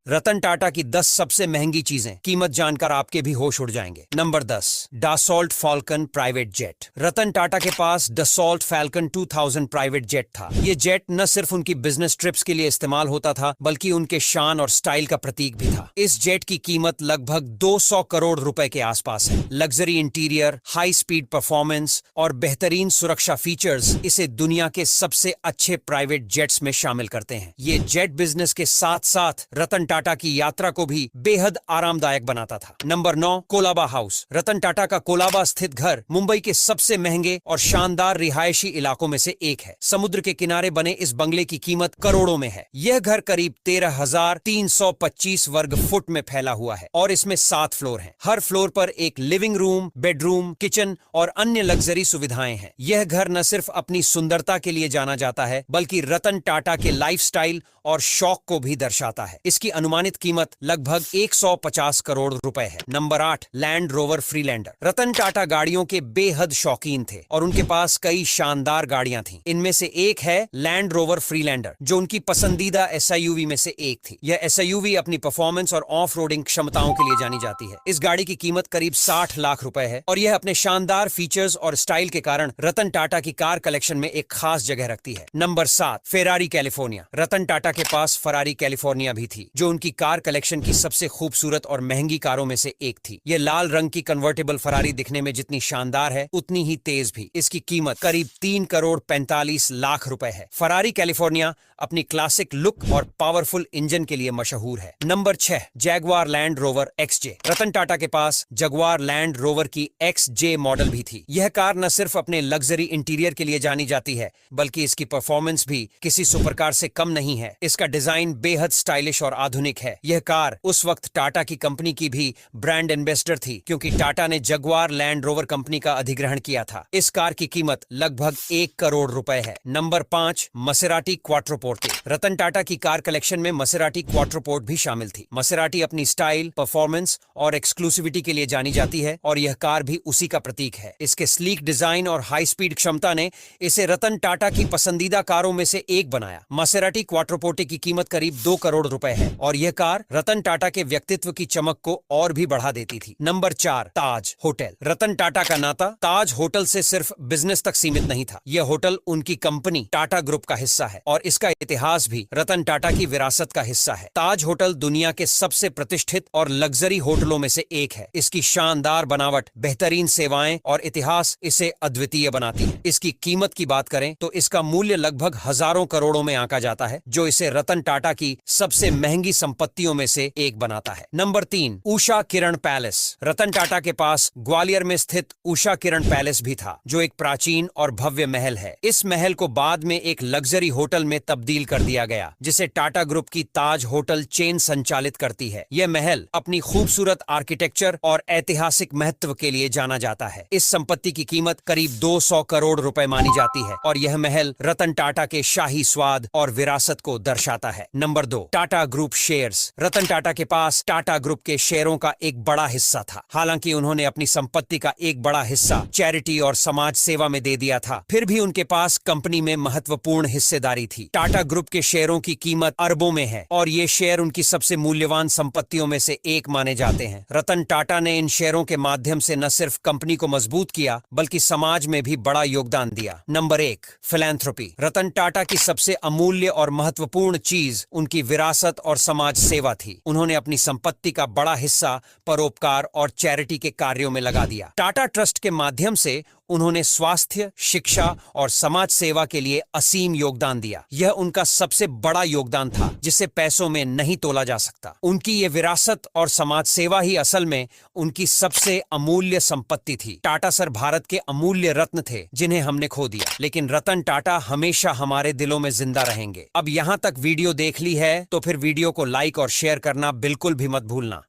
रतन टाटा की 10 सबसे महंगी चीजें, कीमत जानकर आपके भी होश उड़ जाएंगे। Number 10, Dassault Falcon private jet. Ratan Tata के पास डसॉल्ट फाल्कन 2000 प्राइवेट जेट था। ये जेट न सिर्फ उनकी बिजनेस ट्रिप्स के लिए इस्तेमाल होता था, बल्कि उनके शान और स्टाइल का प्रतीक भी था। इस जेट की कीमत लगभग 200 करोड़ रुपए के आसपास है। Luxury interior, high speed performance और बेहतरीन सुरक्षा फीचर्स इसे दुनिया के सबसे अच्छे प्राइवेट जेट्स में शामिल करते हैं। ये जेट बिजनेस के साथ साथ रतन टाटा की यात्रा को भी बेहद आरामदायक बनाता था। Number 9, Colaba house. रतन टाटा का कोलाबा स्थित घर मुंबई के सबसे महंगे और शानदार रिहायशी इलाकों में से एक है। समुद्र के किनारे बने इस बंगले की कीमत करोड़ों में है। यह घर करीब 13,325 वर्ग फुट में फैला हुआ है और इसमें 7 फ्लोर हैं। हर फ्लोर पर एक लिविंग रूम, बेडरूम, किचन और अन्य लग्जरी सुविधाएं हैं। यह घर न सिर्फ अपनी सुंदरता के लिए जाना जाता है, बल्कि रतन टाटा के लाइफस्टाइल और शौक को भी दर्शाता है। इसकी अनुमानित कीमत लगभग 150 करोड़ रुपए है। Number 8, Land Rover Freelander. Ratan Tata गाड़ियों के बेहद शौकीन थे और उनके पास कई शानदार गाड़ियां थीं। इनमें से एक है लैंड रोवर फ्रीलैंडर, जो उनकी पसंदीदा एसयूवी में से एक थी। यह एसयूवी अपनी परफॉर्मेंस और ऑफ रोडिंग क्षमताओं के लिए जानी जाती है। इस गाड़ी की कीमत करीब 60 लाख रुपए है और यह अपने शानदार फीचर्स और स्टाइल के कारण रतन टाटा की कार कलेक्शन में एक खास जगह रखती है। Number 7, Ferrari California. Ratan Tata के पास फरारी कैलिफोर्निया भी थी, जो उनकी कार कलेक्शन की सबसे खूबसूरत और महंगी कारों में से एक थी। यह लाल रंग की कन्वर्टेबल फरारी दिखने में जितनी शानदार है, उतनी ही तेज भी। इसकी कीमत करीब 3 करोड़ 45 लाख रुपए है। फरारी कैलिफोर्निया अपनी क्लासिक लुक और पावरफुल इंजन के लिए मशहूर है। Number 6, Jaguar Land Rover XJ. Ratan Tata के पास जगुआर लैंड रोवर की एक्सजे मॉडल भी थी। यह कार न सिर्फ अपने लग्जरी इंटीरियर के लिए जानी जाती है, बल्कि इसकी परफॉर्मेंस भी किसी सुपरकार से कम नहीं है। इसका डिजाइन बेहद स्टाइलिश और आधुनिक है। यह कार उस वक्त टाटा की कंपनी की भी ब्रांड एम्बेसडर थी, क्योंकि टाटा ने जगुआर लैंड रोवर कंपनी का अधिग्रहण किया था। इस कार की कीमत लगभग 1 करोड़ रुपए है। Number 5, Maserati Quattroporte. Ratan Tata की कार कलेक्शन में मसेराटी क्वाट्रोपोर्ट भी शामिल थी। मसेराटी अपनी स्टाइल, परफॉर्मेंस और एक्सक्लूसिविटी के लिए जानी जाती है और यह कार भी उसी का प्रतीक है। इसके स्लीक डिजाइन और हाई स्पीड क्षमता ने इसे रतन टाटा की पसंदीदा कारों में से एक बनाया। मसेराटी क्वाट्रोपोर्टे की कीमत करीब 2 करोड़ रुपए है और यह कार रतन टाटा के व्यक्तित्व की चमक को और भी बढ़ा देती थी। नंबर 4, ताज होटल। रतन टाटा का नाता ताज होटल से सिर्फ बिजनेस तक सीमित नहीं था। यह होटल उनकी कंपनी टाटा ग्रुप का हिस्सा है और इसका इतिहास भी रतन टाटा की विरासत का हिस्सा है। ताज होटल दुनिया के सबसे प्रतिष्ठित और लग्जरी होटलों में से एक है। इसकी शानदार बनावट, बेहतरीन सेवाएं और इतिहास इसे अद्वितीय बनाती है। इसकी कीमत की बात करें तो इसका मूल्य लगभग हजारों करोड़ों में आंका जाता है, जो इसे रतन टाटा की सबसे महंगी संपत्तियों में से एक बनाता है। Number 3, Usha Kiran palace. रतन टाटा के पास ग्वालियर में स्थित उषा किरण पैलेस भी था, जो एक प्राचीन और भव्य महल है। इस महल को बाद में एक लग्जरी होटल में तब्दील कर दिया गया, जिसे टाटा ग्रुप की ताज होटल चेन संचालित करती है। यह महल अपनी खूबसूरत आर्किटेक्चर और ऐतिहासिक महत्व के लिए जाना जाता है। इस संपत्ति की कीमत करीब 200 करोड़ रुपए मानी जाती है और यह महल रतन टाटा के शाही स्वाद और विरासत को दर्शाता है। Number 2, Tata group shares. Ratan Tata के पास टाटा ग्रुप के शेयरों का एक बड़ा हिस्सा था। हालांकि उन्होंने अपनी संपत्ति का एक बड़ा हिस्सा चैरिटी और समाज सेवा में दे दिया था, फिर भी उनके पास कंपनी में महत्वपूर्ण हिस्सेदारी थी। टाटा ग्रुप के शेयरों की कीमत अरबों में है और ये शेयर उनकी सबसे मूल्यवान संपत्तियों में से एक माने जाते हैं। रतन टाटा ने इन शेयरों के माध्यम से न सिर्फ कंपनी को मजबूत किया, बल्कि समाज में भी बड़ा योगदान दिया। Number 1, philanthropy. रतन टाटा की सबसे अमूल्य और महत्वपूर्ण चीज उनकी विरासत और समाज सेवा थी। उन्होंने अपनी संपत्ति का बड़ा हिस्सा परोपकार और चैरिटी के कार्यों में लगा दिया। टाटा ट्रस्ट के माध्यम से उन्होंने स्वास्थ्य, शिक्षा और समाज सेवा के लिए असीम योगदान दिया। यह उनका सबसे बड़ा योगदान था, जिसे पैसों में नहीं तोला जा सकता। उनकी ये विरासत और समाज सेवा ही असल में उनकी सबसे अमूल्य संपत्ति थी। टाटा सर भारत के अमूल्य रत्न थे, जिन्हें हमने खो दिया, लेकिन रतन टाटा हमेशा हमारे दिलों में जिंदा रहेंगे। अब यहाँ तक वीडियो देख ली है तो फिर वीडियो को लाइक और शेयर करना बिल्कुल भी मत भूलना।